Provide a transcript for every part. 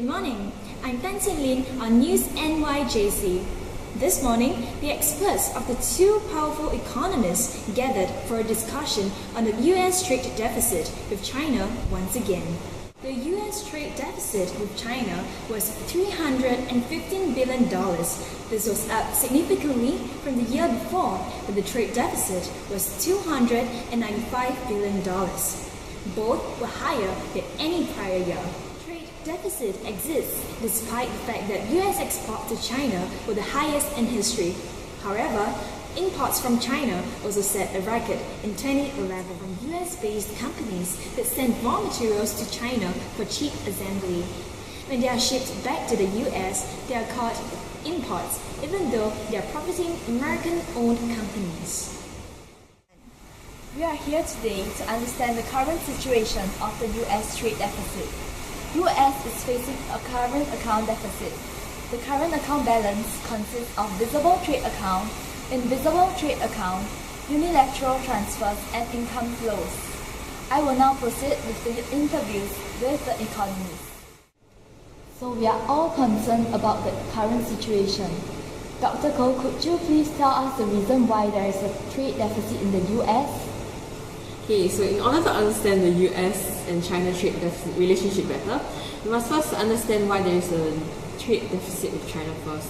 Good morning, I'm Tan Ting Lin on News NYJC. This morning, the experts of the two powerful economists gathered for a discussion on the US trade deficit with China once again. The US trade deficit with China was $315 billion. This was up significantly from the year before, when the trade deficit was $295 billion. Both were higher than any prior year. Trade deficit exists despite the fact that US exports to China were the highest in history. However, imports from China also set a record in 2011 from US-based companies that send raw materials to China for cheap assembly. When they are shipped back to the US, they are called imports, even though they are profiting American-owned companies. We are here today to understand the current situation of the US trade deficit. US is facing a current account deficit. The current account balance consists of visible trade account, invisible trade account, unilateral transfers, and income flows. I will now proceed with the interviews with the economists. So we are all concerned about the current situation. Dr. Koh, could you please tell us the reason why there is a trade deficit in the US? Okay, so in order to understand the US and China trade relationship better, we must first understand why there is a trade deficit with China first.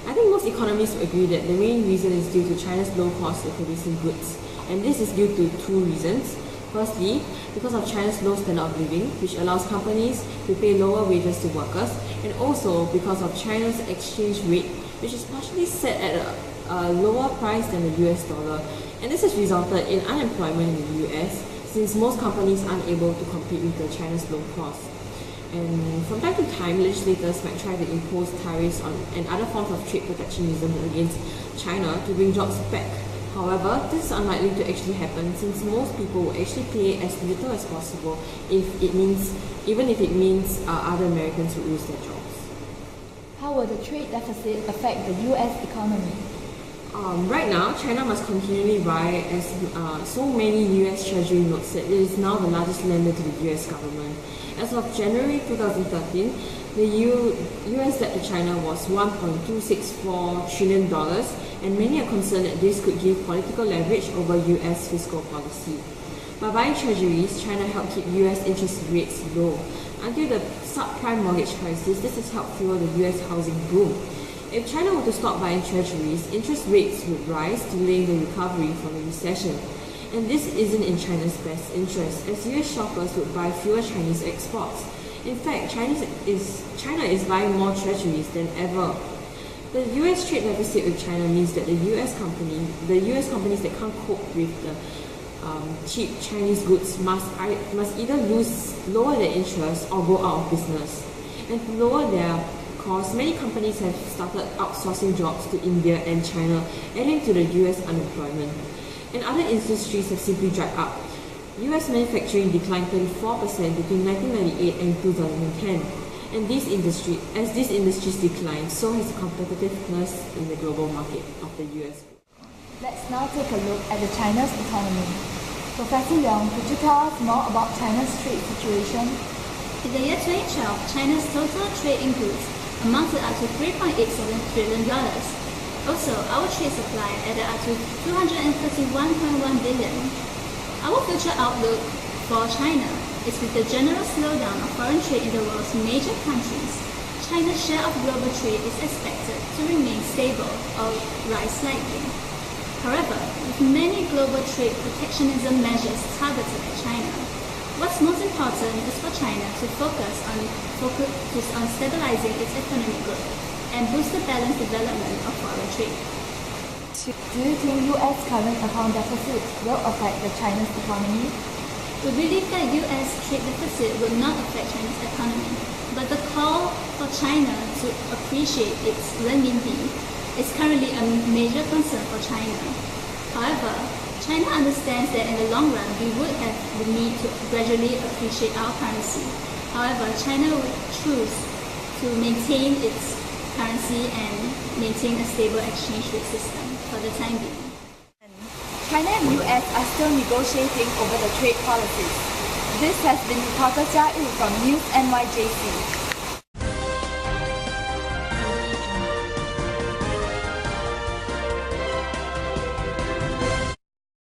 I think most economists will agree that the main reason is due to China's low cost of producing goods, and this is due to two reasons. Firstly, because of China's low standard of living, which allows companies to pay lower wages to workers, and also because of China's exchange rate, which is partially set at a lower price than the US dollar. And this has resulted in unemployment in the US, since most companies aren't able to compete with China's low cost. And from time to time, legislators might try to impose tariffs on and other forms of trade protectionism against China to bring jobs back. However, this is unlikely to actually happen, since most people will actually pay as little as possible even if it means other Americans will lose their jobs. How will the trade deficit affect the US economy? Right now, China must continually buy as so many US Treasury notes that it is now the largest lender to the US government. As of January 2013, the US debt to China was $1.264 trillion, and many are concerned that this could give political leverage over US fiscal policy. By buying treasuries, China helped keep US interest rates low. Until the subprime mortgage crisis, this has helped fuel the US housing boom. If China were to stop buying treasuries, interest rates would rise, delaying the recovery from the recession. And this isn't in China's best interest, as US shoppers would buy fewer Chinese exports. In fact, China is buying more treasuries than ever. The US trade deficit with China means that the US companies that can't cope with the cheap Chinese goods must either lower their interest or go out of business. And to lower their costs, many companies have started outsourcing jobs to India and China, adding to the US unemployment. And other industries have simply dried up. US manufacturing declined 34% between 1998 and 2010. And as these industries decline, so has the competitiveness in the global market of the US. Let's now take a look at China's economy. Professor Leong, could you tell us more about China's trade situation? In the year 2012, China's total trade in goods amounted up to $3.87 trillion. Also, our trade supply added up to $231.1 billion. Our future outlook for China is with the general slowdown of foreign trade in the world's major countries. China's share of global trade is expected to remain stable or rise slightly. However, with many global trade protectionism measures targeted at China, what's most important is for China to focus on stabilizing its economic growth and boost the balanced development of foreign trade. Do you think US current account deficit will affect the China's economy? We believe that US trade deficit will not affect China's economy, but the call for China to appreciate its renminbi is currently a major concern for China. However, China understands that in the long run, we would have the need to gradually appreciate our currency. However, China would choose to maintain its currency and maintain a stable exchange rate system for the time being. China and US are still negotiating over the trade policies. This has been reporter Jia Yu from News NYJC.